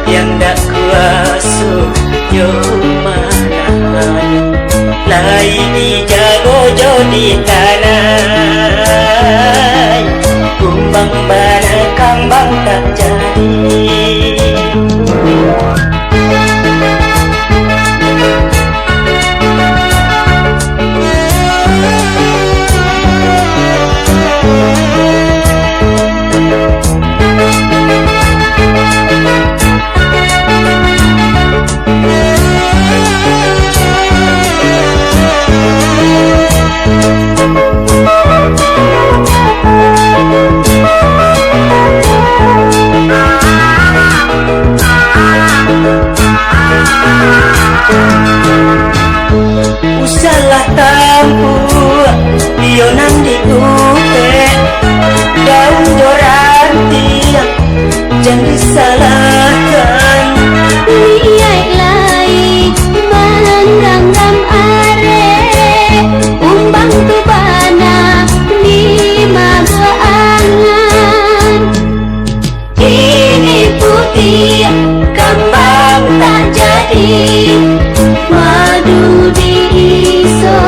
yang dak kuasa yo manahan lai dijago jo di tanah kumbang bana kambang tak jadi. Usalah tampu lionan di upe daun doranti jangan disalahkan liai lai menanggam are umbang tu bana di mageangan ini putih kembang tak jadi madu diiso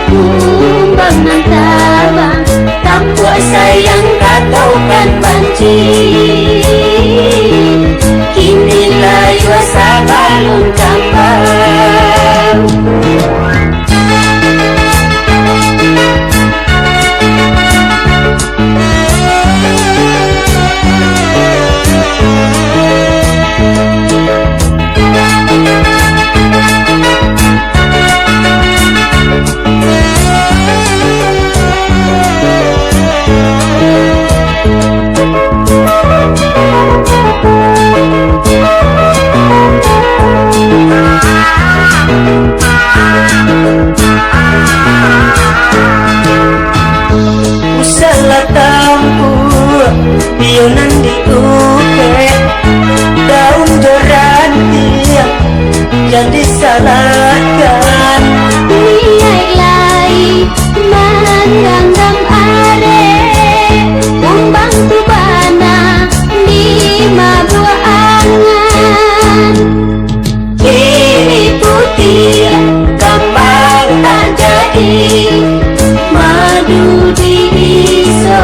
kumbang nantabang tak puasa yang kataukan banci kini layu asa balun kambang. Lionan di upe daun doranti jangan disalahkan liai lai menanggam are umbang tu bana di mabuangan ini putih kembang tak jadi madu diiso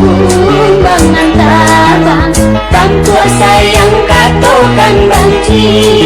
kumbang nantabang tak kuasa yang katokan banci